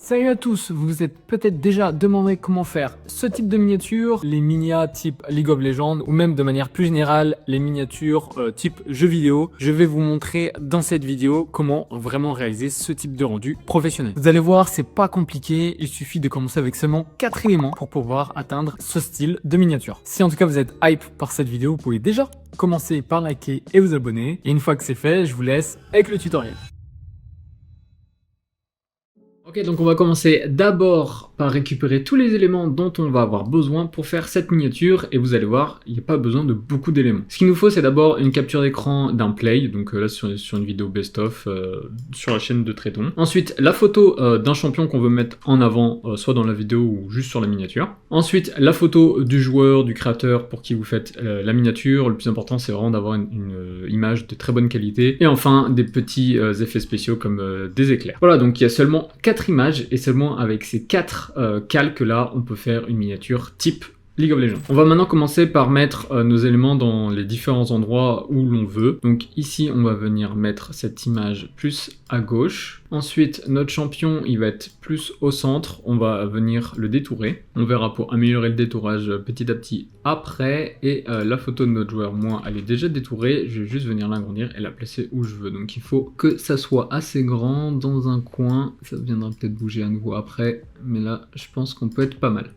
Salut à tous, vous vous êtes peut-être déjà demandé comment faire ce type de miniature, les minias type League of Legends ou même de manière plus générale les miniatures type jeux vidéo. Je vais vous montrer dans cette vidéo comment vraiment réaliser ce type de rendu professionnel. Vous allez voir, c'est pas compliqué, il suffit de commencer avec seulement 4 éléments pour pouvoir atteindre ce style de miniature. Si en tout cas vous êtes hype par cette vidéo, vous pouvez déjà commencer par liker et vous abonner. Et une fois que c'est fait, je vous laisse avec le tutoriel. Ok, donc on va commencer d'abord par récupérer tous les éléments dont on va avoir besoin pour faire cette miniature, et vous allez voir, il n'y a pas besoin de beaucoup d'éléments. Ce qu'il nous faut, c'est d'abord une capture d'écran d'un play, donc là sur une vidéo best-of sur la chaîne de Tréton. Ensuite, la photo d'un champion qu'on veut mettre en avant, soit dans la vidéo ou juste sur la miniature. Ensuite, la photo du joueur, du créateur pour qui vous faites la miniature. Le plus important, c'est vraiment d'avoir une image de très bonne qualité. Et enfin, des petits effets spéciaux comme des éclairs. Voilà, donc il y a seulement 4 images, et seulement avec ces 4 calques là on peut faire une miniature type League of Legends. On va maintenant commencer par mettre nos éléments dans les différents endroits où l'on veut. Donc ici on va venir mettre cette image plus à gauche. Ensuite notre champion il va être plus au centre, on va venir le détourer. On verra pour améliorer le détourage petit à petit après. Et la photo de notre joueur, moi elle est déjà détourée, je vais juste venir l'agrandir et la placer où je veux. Donc il faut que ça soit assez grand dans un coin, ça viendra peut-être bouger à nouveau après, mais là je pense qu'on peut être pas mal.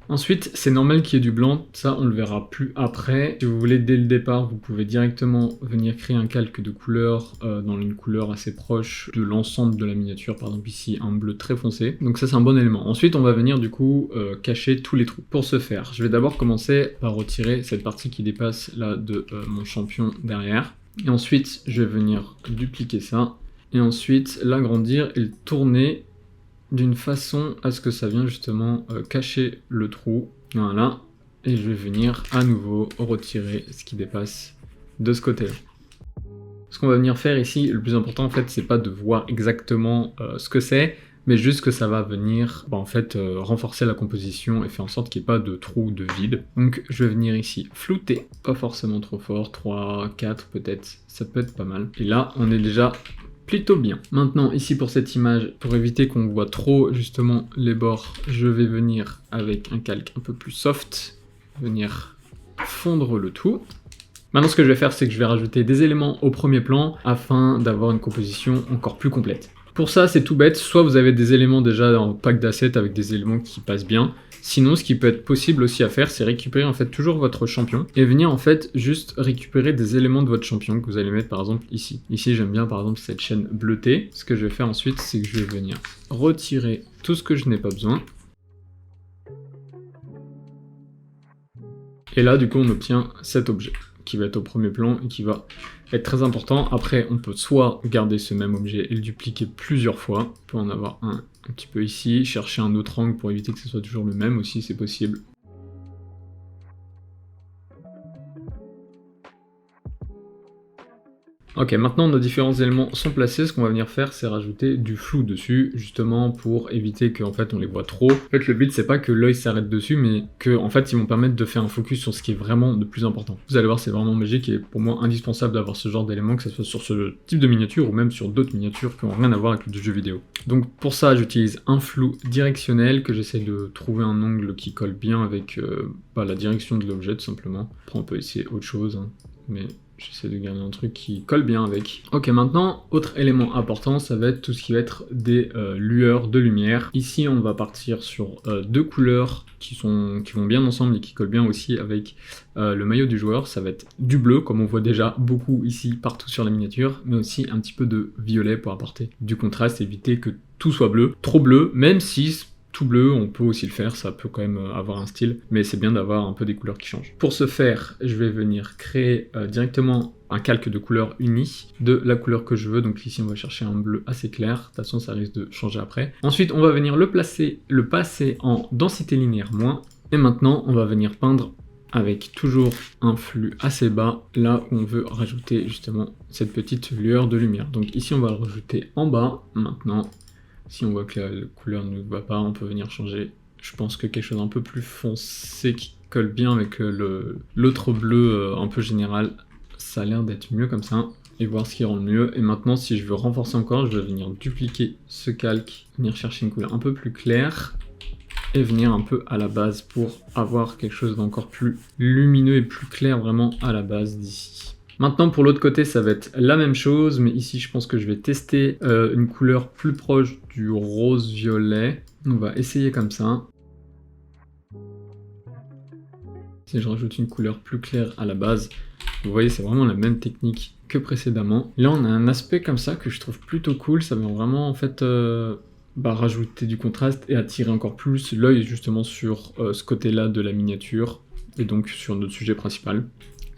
Ensuite, c'est normal qu'il y ait du blanc, ça on le verra plus après. Si vous voulez dès le départ, vous pouvez directement venir créer un calque de couleur dans une couleur assez proche de l'ensemble de la miniature, par exemple ici un bleu très foncé. Donc ça c'est un bon élément. Ensuite on va venir du coup cacher tous les trous. Pour ce faire, je vais d'abord commencer par retirer cette partie qui dépasse là de mon champion derrière. Et ensuite je vais venir dupliquer ça. Et ensuite l'agrandir et le tourner d'une façon à ce que ça vienne justement cacher le trou, voilà, et je vais venir à nouveau retirer ce qui dépasse de ce côté-là. Ce qu'on va venir faire ici, le plus important en fait, c'est pas de voir exactement ce que c'est, mais juste que ça va venir renforcer la composition et faire en sorte qu'il n'y ait pas de trou, de vide. Donc je vais venir ici flouter, pas forcément trop fort, 3, 4 peut-être, ça peut être pas mal. Et là on est déjà plutôt bien. Maintenant ici pour cette image, pour éviter qu'on voit trop justement les bords, je vais venir avec un calque un peu plus soft, venir fondre le tout. Maintenant ce que je vais faire, c'est que je vais rajouter des éléments au premier plan afin d'avoir une composition encore plus complète. Pour ça c'est tout bête, soit vous avez des éléments déjà en pack d'assets avec des éléments qui passent bien, sinon ce qui peut être possible aussi à faire, c'est récupérer en fait toujours votre champion et venir en fait juste récupérer des éléments de votre champion que vous allez mettre par exemple ici. Ici j'aime bien par exemple cette chaîne bleutée. Ce que je vais faire ensuite, c'est que je vais venir retirer tout ce que je n'ai pas besoin. Et là du coup on obtient cet objet qui va être au premier plan et qui va être très important. Après on peut soit garder ce même objet et le dupliquer plusieurs fois, on peut en avoir un petit peu ici, chercher un autre angle pour éviter que ce soit toujours le même aussi, c'est possible. Ok, maintenant nos différents éléments sont placés, ce qu'on va venir faire c'est rajouter du flou dessus, justement pour éviter qu'en fait on les voit trop. En fait le but c'est pas que l'œil s'arrête dessus, mais que en fait ils vont permettre de faire un focus sur ce qui est vraiment de plus important. Vous allez voir, c'est vraiment magique et pour moi indispensable d'avoir ce genre d'éléments, que ce soit sur ce type de miniature ou même sur d'autres miniatures qui n'ont rien à voir avec le jeu vidéo. Donc pour ça j'utilise un flou directionnel, que j'essaie de trouver un angle qui colle bien avec la direction de l'objet tout simplement. Après on peut essayer autre chose, hein, mais j'essaie de garder un truc qui colle bien avec. Ok, maintenant, autre élément important, ça va être tout ce qui va être des lueurs de lumière. Ici, on va partir sur deux couleurs qui vont bien ensemble et qui collent bien aussi avec le maillot du joueur. Ça va être du bleu, comme on voit déjà beaucoup ici, partout sur la miniature, mais aussi un petit peu de violet pour apporter du contraste, éviter que tout soit bleu. Trop bleu, même si tout bleu, on peut aussi le faire, ça peut quand même avoir un style, mais c'est bien d'avoir un peu des couleurs qui changent. Pour ce faire, je vais venir créer directement un calque de couleur uni de la couleur que je veux. Donc ici on va chercher un bleu assez clair, de toute façon ça risque de changer après. Ensuite on va venir le passer en densité linéaire moins, et maintenant on va venir peindre avec toujours un flux assez bas, là où on veut rajouter justement cette petite lueur de lumière. Donc ici on va le rajouter en bas. Maintenant si on voit que la couleur ne va pas, on peut venir changer. Je pense que quelque chose un peu plus foncé qui colle bien avec l'autre bleu un peu général, ça a l'air d'être mieux comme ça. et voir ce qui rend le mieux. Et maintenant, si je veux renforcer encore, je vais venir dupliquer ce calque, venir chercher une couleur un peu plus claire et venir un peu à la base pour avoir quelque chose d'encore plus lumineux et plus clair vraiment à la base d'ici. Maintenant pour l'autre côté ça va être la même chose, mais ici je pense que je vais tester une couleur plus proche du rose-violet. On va essayer comme ça. Si je rajoute une couleur plus claire à la base, vous voyez c'est vraiment la même technique que précédemment. Là on a un aspect comme ça que je trouve plutôt cool, ça vient vraiment en fait rajouter du contraste et attirer encore plus l'œil justement sur ce côté-là de la miniature et donc sur notre sujet principal.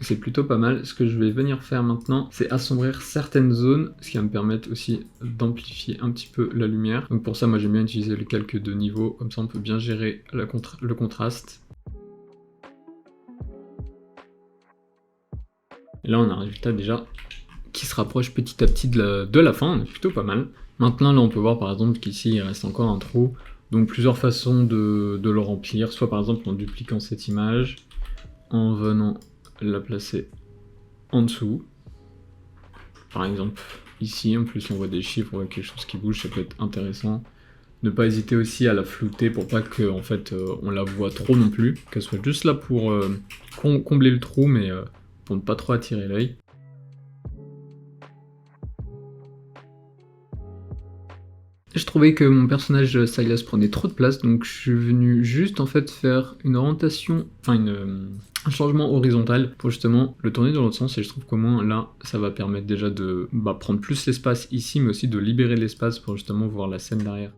C'est plutôt pas mal. Ce que je vais venir faire maintenant, c'est assombrir certaines zones, ce qui va me permettre aussi d'amplifier un petit peu la lumière. Donc pour ça, moi j'aime bien utiliser le calque de niveau, comme ça on peut bien gérer le contraste. Et là on a un résultat déjà qui se rapproche petit à petit de la fin, on est plutôt pas mal. Maintenant là on peut voir par exemple qu'ici il reste encore un trou, donc plusieurs façons de le remplir, soit par exemple en dupliquant cette image, en venant la placer en dessous. Par exemple ici, en plus on voit des chiffres, on voit quelque chose qui bouge, ça peut être intéressant. Ne pas hésiter aussi à la flouter pour pas que en fait, on la voit trop non plus, qu'elle soit juste là pour combler le trou, mais pour ne pas trop attirer l'œil. Je trouvais que mon personnage Silas prenait trop de place, donc je suis venu juste en fait faire une orientation, enfin un changement horizontal pour justement le tourner dans l'autre sens, et je trouve qu'au moins là ça va permettre déjà de prendre plus l'espace ici, mais aussi de libérer l'espace pour justement voir la scène derrière.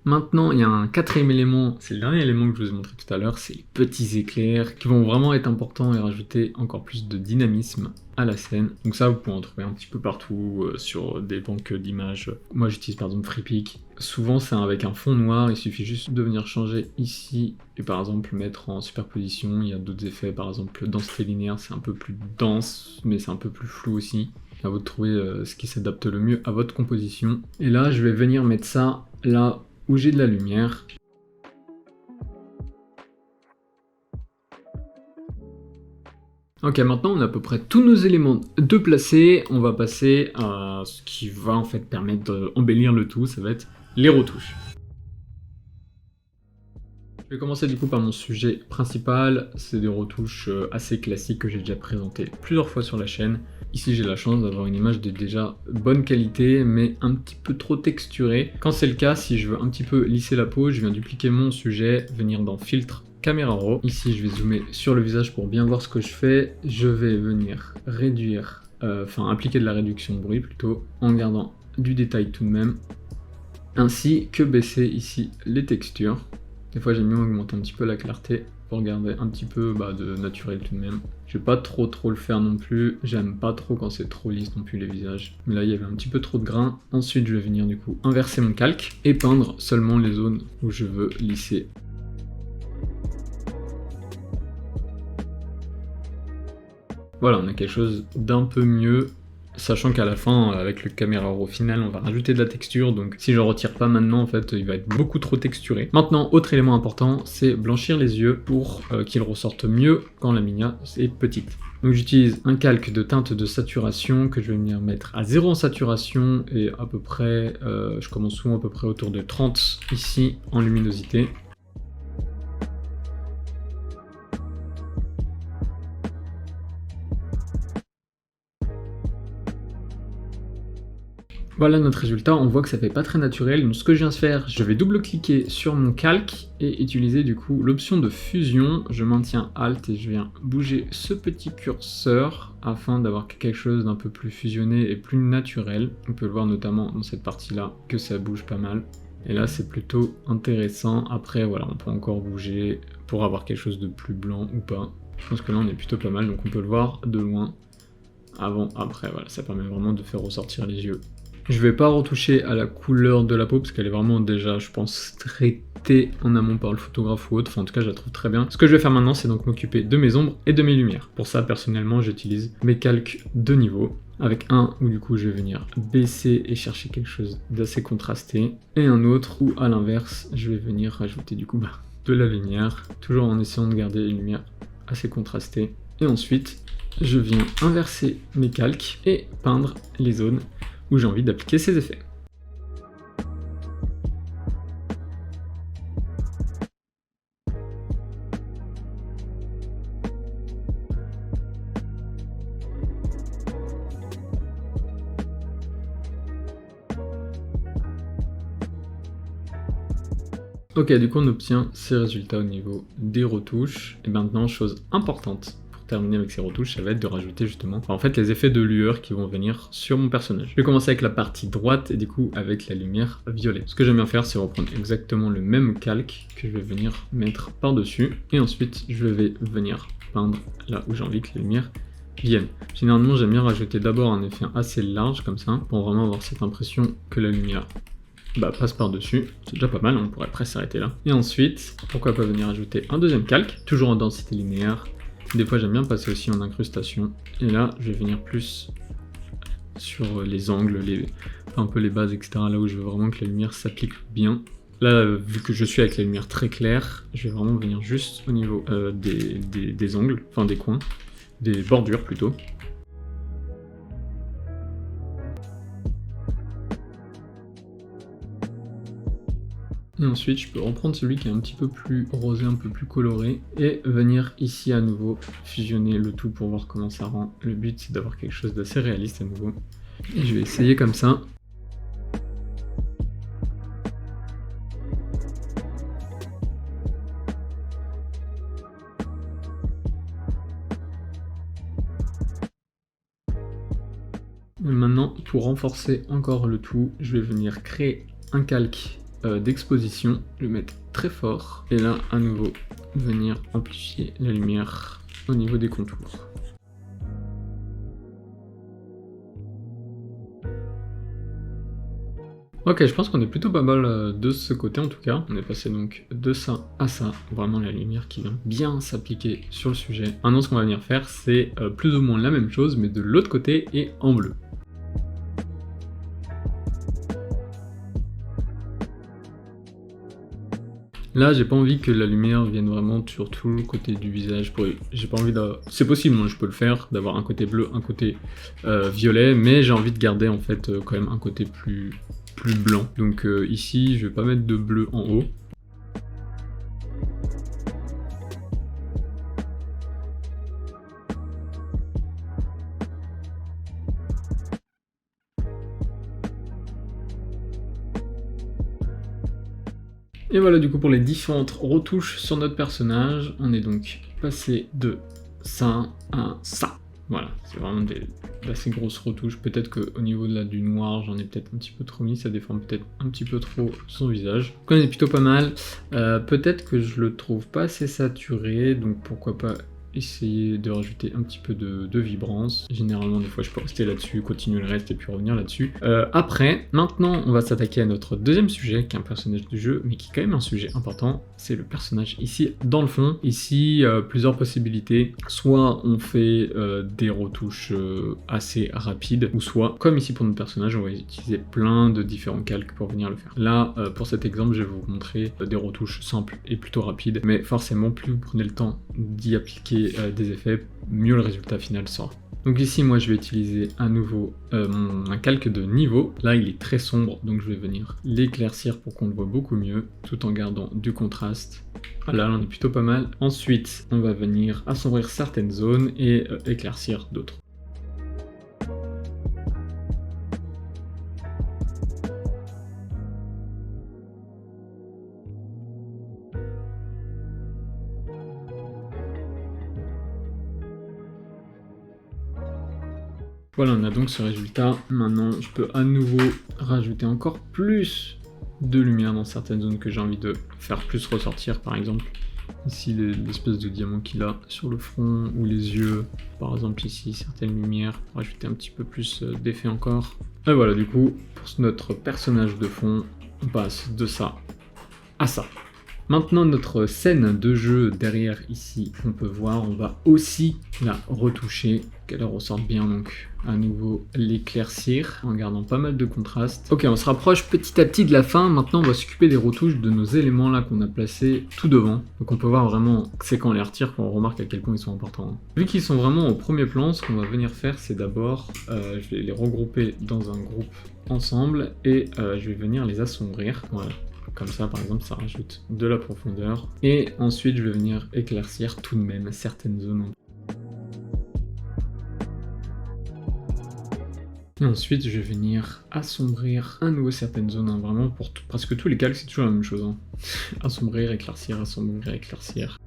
Maintenant, il y a un quatrième élément, c'est le dernier élément que je vous ai montré tout à l'heure, c'est les petits éclairs qui vont vraiment être importants et rajouter encore plus de dynamisme à la scène. Donc ça, vous pouvez en trouver un petit peu partout sur des banques d'images. Moi, j'utilise par exemple FreePic. Souvent, c'est avec un fond noir, il suffit juste de venir changer ici et par exemple mettre en superposition. Il y a d'autres effets, par exemple densité linéaire, c'est un peu plus dense, mais c'est un peu plus flou aussi. À vous de trouver ce qui s'adapte le mieux à votre composition. Et là, je vais venir mettre ça là où j'ai de la lumière. Ok, maintenant on a à peu près tous nos éléments de placer. On va passer à ce qui va en fait permettre d'embellir le tout, ça va être les retouches. Je vais commencer du coup par mon sujet principal, c'est des retouches assez classiques que j'ai déjà présentées plusieurs fois sur la chaîne. Ici j'ai la chance d'avoir une image de déjà bonne qualité mais un petit peu trop texturée. Quand c'est le cas, si je veux un petit peu lisser la peau, je viens dupliquer mon sujet, venir dans Filtre, Caméra Raw. Ici je vais zoomer sur le visage pour bien voir ce que je fais. Je vais venir réduire, appliquer de la réduction de bruit plutôt, en gardant du détail tout de même, ainsi que baisser ici les textures. Des fois j'aime bien augmenter un petit peu la clarté pour garder un petit peu de naturel tout de même. Je vais pas trop le faire non plus, j'aime pas trop quand c'est trop lisse non plus les visages. Mais là il y avait un petit peu trop de grains. Ensuite je vais venir du coup inverser mon calque et peindre seulement les zones où je veux lisser. Voilà, on a quelque chose d'un peu mieux. Sachant qu'à la fin, avec le caméra raw final, on va rajouter de la texture, donc si je retire pas maintenant, en fait, il va être beaucoup trop texturé. Maintenant, autre élément important, c'est blanchir les yeux pour qu'ils ressortent mieux quand la minia est petite. Donc j'utilise un calque de teinte de saturation que je vais venir mettre à 0 en saturation et à peu près, je commence souvent à peu près autour de 30 ici en luminosité. Voilà notre résultat, on voit que ça fait pas très naturel, donc ce que je viens de faire, je vais double-cliquer sur mon calque et utiliser du coup l'option de fusion. Je maintiens Alt et je viens bouger ce petit curseur afin d'avoir quelque chose d'un peu plus fusionné et plus naturel. On peut le voir notamment dans cette partie-là que ça bouge pas mal. Et là c'est plutôt intéressant. Après voilà, on peut encore bouger pour avoir quelque chose de plus blanc ou pas. Je pense que là on est plutôt pas mal, donc on peut le voir de loin. Avant, après, voilà, ça permet vraiment de faire ressortir les yeux. Je vais pas retoucher à la couleur de la peau parce qu'elle est vraiment déjà, je pense, traitée en amont par le photographe ou autre. Enfin, en tout cas, je la trouve très bien. Ce que je vais faire maintenant, c'est donc m'occuper de mes ombres et de mes lumières. Pour ça, personnellement, j'utilise mes calques de niveau. Avec un où du coup, je vais venir baisser et chercher quelque chose d'assez contrasté. Et un autre où, à l'inverse, je vais venir rajouter du coup de la lumière. Toujours en essayant de garder une lumière assez contrasté. Et ensuite, je viens inverser mes calques et peindre les zones où j'ai envie d'appliquer ces effets. Ok, du coup on obtient ces résultats au niveau des retouches. Et maintenant, chose importante pour terminer avec ces retouches, ça va être de rajouter justement en fait les effets de lueur qui vont venir sur mon personnage. Je vais commencer avec la partie droite et du coup avec la lumière violet. Ce que j'aime bien faire, c'est reprendre exactement le même calque que je vais venir mettre par-dessus. Et ensuite, je vais venir peindre là où j'ai envie que la lumière vienne. Généralement, j'aime bien rajouter d'abord un effet assez large comme ça, pour vraiment avoir cette impression que la lumière passe par-dessus, c'est déjà pas mal, on pourrait presque s'arrêter là. Et ensuite, pourquoi pas venir ajouter un deuxième calque, toujours en densité linéaire. Des fois j'aime bien passer aussi en incrustation. Et là, je vais venir plus sur les angles, un peu les bases, etc. Là où je veux vraiment que la lumière s'applique bien. Là, vu que je suis avec la lumière très claire, je vais vraiment venir juste au niveau des angles, enfin des coins, des bordures plutôt. Et ensuite, je peux reprendre celui qui est un petit peu plus rosé, un peu plus coloré, et venir ici à nouveau fusionner le tout pour voir comment ça rend. Le but, c'est d'avoir quelque chose d'assez réaliste à nouveau. Et je vais essayer comme ça. Et maintenant, pour renforcer encore le tout, je vais venir créer un calque d'exposition, le mettre très fort, et là à nouveau venir amplifier la lumière au niveau des contours. Ok, je pense qu'on est plutôt pas mal de ce côté en tout cas. On est passé donc de ça à ça, vraiment la lumière qui vient bien s'appliquer sur le sujet. Maintenant, ce qu'on va venir faire, c'est plus ou moins la même chose, mais de l'autre côté et en bleu. Là, j'ai pas envie que la lumière vienne vraiment sur tout le côté du visage. J'ai pas envie de... C'est possible, moi je peux le faire, d'avoir un côté bleu, un côté violet, mais j'ai envie de garder en fait quand même un côté plus blanc. Donc ici, je vais pas mettre de bleu en haut. Et voilà du coup pour les différentes retouches sur notre personnage, on est donc passé de ça à ça. Voilà, c'est vraiment d'assez grosses retouches. Peut-être qu'au niveau du noir, j'en ai peut-être un petit peu trop mis, ça déforme peut-être un petit peu trop son visage. Donc on est plutôt pas mal. Peut-être que je le trouve pas assez saturé, donc pourquoi pas essayer de rajouter un petit peu de vibrance. Généralement, des fois, je peux rester là-dessus, continuer le reste et puis revenir là-dessus. Après, maintenant, on va s'attaquer à notre deuxième sujet, qui est un personnage du jeu, mais qui est quand même un sujet important. C'est le personnage ici, dans le fond. Ici, plusieurs possibilités. Soit on fait des retouches assez rapides, ou soit, comme ici pour notre personnage, on va utiliser plein de différents calques pour venir le faire. Là, pour cet exemple, je vais vous montrer des retouches simples et plutôt rapides, mais forcément, plus vous prenez le temps d'y appliquer des effets, mieux le résultat final sera. Donc ici, moi, je vais utiliser à nouveau un calque de niveau. Là, il est très sombre, donc je vais venir l'éclaircir pour qu'on le voit beaucoup mieux, tout en gardant du contraste. Voilà, là, on est plutôt pas mal. Ensuite, on va venir assombrir certaines zones et éclaircir d'autres. Voilà, on a donc ce résultat. Maintenant, je peux à nouveau rajouter encore plus de lumière dans certaines zones que j'ai envie de faire plus ressortir. Par exemple, ici, l'espèce de diamant qu'il a sur le front ou les yeux. Par exemple, ici, certaines lumières pour ajouter un petit peu plus d'effet encore. Et voilà, du coup, pour notre personnage de fond, on passe de ça à ça. Maintenant notre scène de jeu derrière ici, on peut voir, on va aussi la retoucher, qu'elle ressorte bien, donc à nouveau l'éclaircir en gardant pas mal de contraste. Ok, on se rapproche petit à petit de la fin. Maintenant on va s'occuper des retouches de nos éléments là qu'on a placés tout devant. Donc on peut voir vraiment, c'est quand on les retire qu'on remarque à quel point ils sont importants. Vu qu'ils sont vraiment au premier plan, ce qu'on va venir faire c'est d'abord, je vais les regrouper dans un groupe ensemble et je vais venir les assombrir. Voilà. Comme ça, par exemple, ça rajoute de la profondeur. Et ensuite, je vais venir éclaircir tout de même certaines zones. Et ensuite, je vais venir assombrir à nouveau certaines zones. Hein, vraiment, pour presque tous les calques, c'est toujours la même chose. Hein. Assombrir, éclaircir, éclaircir.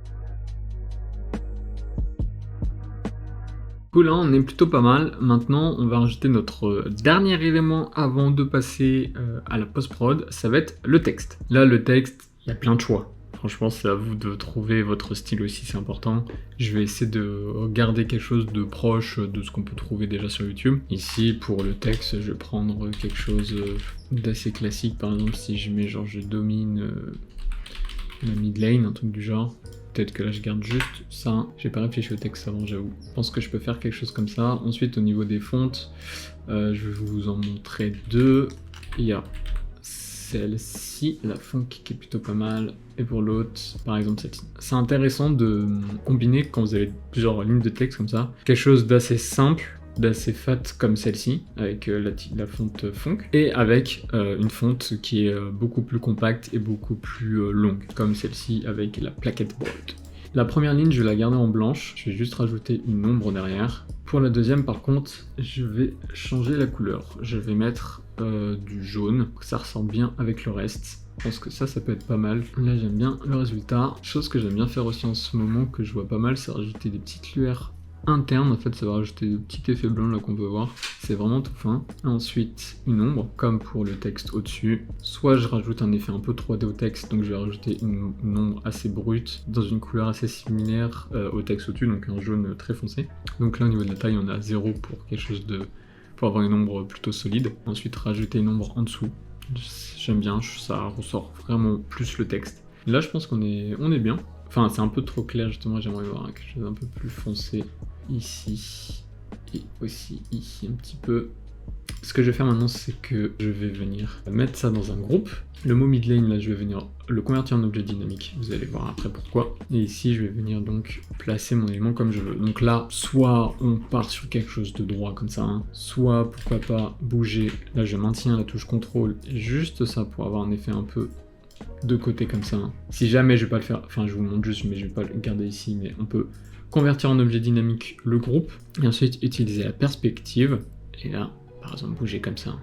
Du coup là on est plutôt pas mal. Maintenant on va rajouter notre dernier élément avant de passer à la post-prod, ça va être le texte. Là le texte, il y a plein de choix. Franchement c'est à vous de trouver votre style aussi, c'est important. Je vais essayer de garder quelque chose de proche de ce qu'on peut trouver déjà sur YouTube. Ici pour le texte je vais prendre quelque chose d'assez classique, par exemple si je mets genre je domine la mid lane, un truc du genre. Peut-être que là je garde juste ça, j'ai pas réfléchi au texte avant j'avoue. Je pense que je peux faire quelque chose comme ça. Ensuite au niveau des fontes, je vais vous en montrer deux. Il y a celle-ci, la font qui est plutôt pas mal, et pour l'autre, par exemple celle-ci. C'est intéressant de combiner quand vous avez plusieurs lignes de texte comme ça, quelque chose d'assez simple, d'assez fat comme celle-ci, avec la fonte Fonk, et avec une fonte qui est beaucoup plus compacte et beaucoup plus longue, comme celle-ci avec la plaquette bold. La première ligne, je vais la garder en blanche, je vais juste rajouter une ombre derrière. Pour la deuxième, par contre, je vais changer la couleur. Je vais mettre du jaune, que ça ressemble bien avec le reste. Je pense que ça peut être pas mal. Là, j'aime bien le résultat. Chose que j'aime bien faire aussi en ce moment, que je vois pas mal, c'est rajouter des petites lueurs interne, en fait ça va rajouter des petits effets blancs là qu'on peut voir, c'est vraiment tout fin. Ensuite une ombre, comme pour le texte au-dessus, soit je rajoute un effet un peu 3D au texte, donc je vais rajouter une ombre assez brute, dans une couleur assez similaire au texte au-dessus, donc un jaune très foncé. Donc là au niveau de la taille on a 0 pour quelque chose de... pour avoir une ombre plutôt solide. Ensuite rajouter une ombre en dessous, j'aime bien, ça ressort vraiment plus le texte. Là je pense qu'on est bien. Enfin c'est un peu trop clair justement, j'aimerais voir quelque chose d'un peu plus foncé. Ici et aussi ici un petit peu. Ce que je vais faire maintenant c'est que je vais venir mettre ça dans un groupe. Le mot mid lane là je vais venir le convertir en objet dynamique, vous allez voir après pourquoi. Et ici je vais venir donc placer mon élément comme je veux. Donc là soit on part sur quelque chose de droit comme ça, hein, soit pourquoi pas bouger. Là je maintiens la touche contrôle, juste ça pour avoir un effet un peu de côté comme ça. Hein. Si jamais je vais pas le faire, enfin je vous le montre juste mais je vais pas le garder ici, mais on peut convertir en objet dynamique le groupe, et ensuite utiliser la perspective, et là, par exemple, bouger comme ça,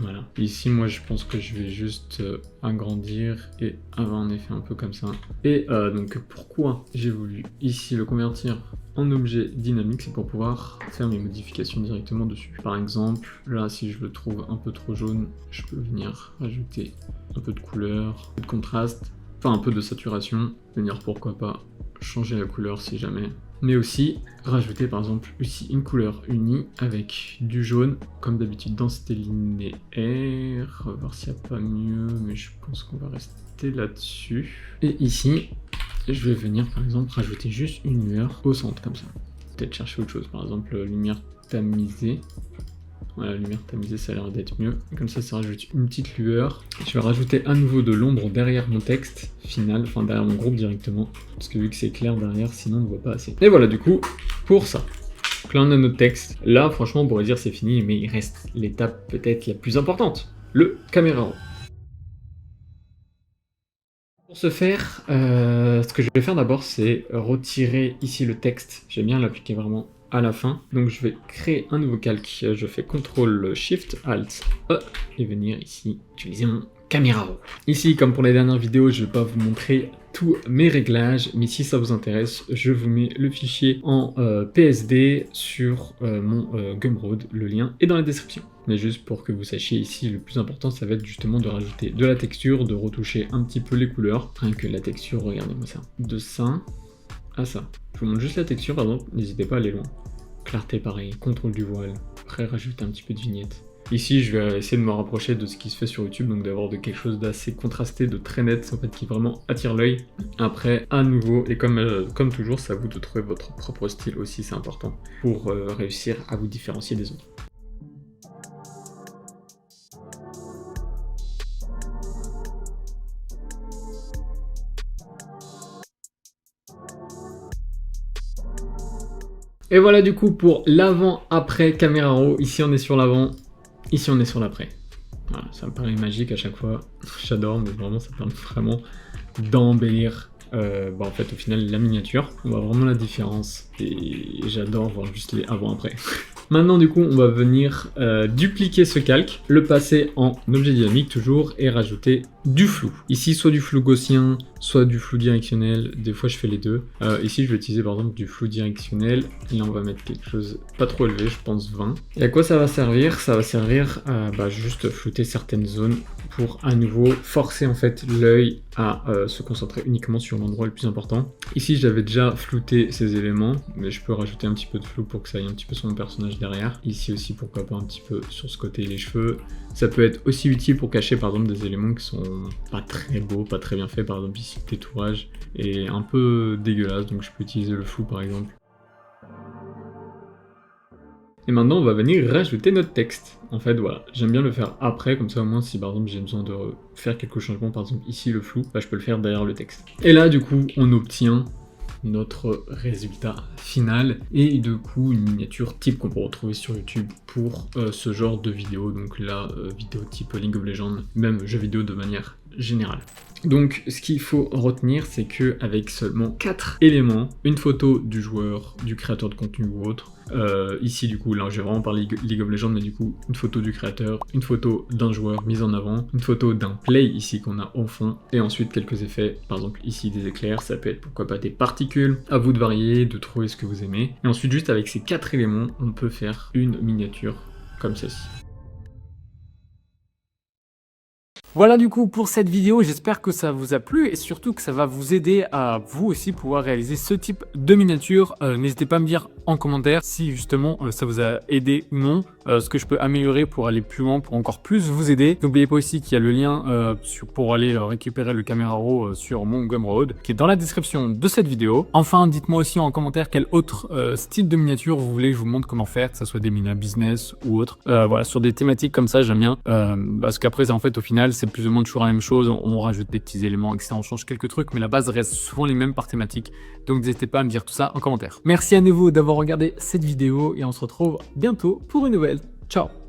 voilà. Ici, moi, je pense que je vais juste agrandir et avoir un effet un peu comme ça. Et donc, pourquoi j'ai voulu ici le convertir en objet dynamique, c'est pour pouvoir faire mes modifications directement dessus. Par exemple, là, si je le trouve un peu trop jaune, je peux venir rajouter un peu de couleur, un peu de contraste, enfin un peu de saturation, venir pourquoi pas changer la couleur si jamais, mais aussi rajouter par exemple ici une couleur unie avec du jaune comme d'habitude, densité linéaire, voir s'il n'y a pas mieux, mais je pense qu'on va rester là-dessus. Et ici je vais venir par exemple rajouter juste une lueur au centre comme ça, peut-être chercher autre chose, par exemple lumière tamisée. Voilà, la lumière tamisée, ça a l'air d'être mieux. Comme ça rajoute une petite lueur. Je vais rajouter à nouveau de l'ombre derrière mon texte final, enfin derrière mon groupe directement, parce que vu que c'est clair derrière, sinon on ne voit pas assez. Et voilà du coup, pour ça. Donc là on a notre texte. Là franchement on pourrait dire c'est fini, mais il reste l'étape peut-être la plus importante, le caméra raw. Pour ce faire, ce que je vais faire d'abord c'est retirer ici le texte. J'aime bien l'appliquer vraiment à la fin. Donc je vais créer un nouveau calque. Je fais CTRL SHIFT ALT E et venir ici utiliser mon caméra raw. Ici, comme pour les dernières vidéos, je ne vais pas vous montrer tous mes réglages, mais si ça vous intéresse, je vous mets le fichier en PSD sur mon Gumroad. Le lien est dans la description. Mais juste pour que vous sachiez ici, le plus important, ça va être justement de rajouter de la texture, de retoucher un petit peu les couleurs. Rien que la texture, regardez-moi ça. De ça à ça. Je vous montre juste la texture, par exemple, n'hésitez pas à aller loin. Clarté pareil, contrôle du voile, après rajouter un petit peu de vignette. Ici, je vais essayer de me rapprocher de ce qui se fait sur YouTube, donc d'avoir quelque chose d'assez contrasté, de très net, en fait, qui vraiment attire l'œil. Après, à nouveau, et comme toujours, c'est à vous de trouver votre propre style aussi, c'est important, pour réussir à vous différencier des autres. Et voilà du coup pour l'avant-après caméra raw. Ici on est sur l'avant, ici on est sur l'après. Voilà, ça me paraît magique à chaque fois. J'adore, mais vraiment ça permet vraiment d'embellir en fait au final la miniature. On voit vraiment la différence et j'adore voir juste les avant-après. Maintenant du coup on va venir dupliquer ce calque, le passer en objet dynamique toujours et rajouter du flou. Ici soit du flou gaussien, soit du flou directionnel, des fois je fais les deux. Ici je vais utiliser par exemple du flou directionnel, et là on va mettre quelque chose pas trop élevé, je pense 20. Et à quoi ça va servir? Ça va servir à juste flouter certaines zones pour à nouveau forcer en fait l'œil à se concentrer uniquement sur l'endroit le plus important. Ici j'avais déjà flouté ces éléments, mais je peux rajouter un petit peu de flou pour que ça aille un petit peu sur mon personnage derrière. Ici aussi pourquoi pas un petit peu sur ce côté les cheveux. Ça peut être aussi utile pour cacher par exemple des éléments qui sont pas très beaux, pas très bien faits, par exemple ici le tétourage est un peu dégueulasse, donc je peux utiliser le flou par exemple. Et maintenant on va venir rajouter notre texte. En fait voilà, j'aime bien le faire après, comme ça au moins si par exemple j'ai besoin de faire quelques changements, par exemple ici le flou, je peux le faire derrière le texte. Et là du coup on obtient notre résultat final et du coup une miniature type qu'on peut retrouver sur YouTube pour ce genre de vidéo, donc là vidéo type League of Legends, même jeux vidéo de manière générale. Donc ce qu'il faut retenir, c'est que avec seulement 4 éléments, une photo du joueur, du créateur de contenu ou autre, ici du coup là je vais vraiment parler League of Legends, mais du coup une photo du créateur, une photo d'un joueur mise en avant, une photo d'un play ici qu'on a au fond, et ensuite quelques effets, par exemple ici des éclairs, ça peut être pourquoi pas des particules, à vous de varier, de trouver ce que vous aimez, et ensuite juste avec ces 4 éléments, on peut faire une miniature comme celle-ci. Voilà du coup pour cette vidéo, j'espère que ça vous a plu et surtout que ça va vous aider à vous aussi pouvoir réaliser ce type de miniature. N'hésitez pas à me dire en commentaire si justement ça vous a aidé ou non, ce que je peux améliorer pour aller plus loin, pour encore plus vous aider. N'oubliez pas aussi qu'il y a le lien pour aller récupérer le caméra raw sur mon Gumroad qui est dans la description de cette vidéo. Enfin, dites-moi aussi en commentaire quel autre style de miniature vous voulez que je vous montre comment faire, que ce soit des minas business ou autre. Voilà, sur des thématiques comme ça, j'aime bien parce qu'après en fait au final c'est plus ou moins toujours la même chose, on rajoute des petits éléments, etc. On change quelques trucs, mais la base reste souvent les mêmes par thématique. Donc n'hésitez pas à me dire tout ça en commentaire. Merci à nouveau d'avoir regardé cette vidéo et on se retrouve bientôt pour une nouvelle. Ciao!